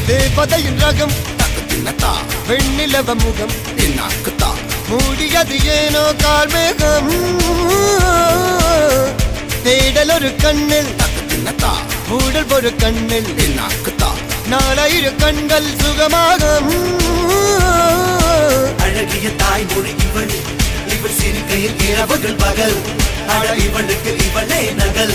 தேவதையின் ரகம் வெண்ணிலவ முகம் மூடியது ஏனோ கார்மேகம் தேடல் ஒரு கண்ணில் மூடல் ஒரு கண்ணில் நாலாயிரு கண்கள் சுகமாக அழகிய தாய்மொழி இவள் இவள் சிரிக்கையில் இரவுகள் பகல் அழ இவளுக்கு இவளே நகல்.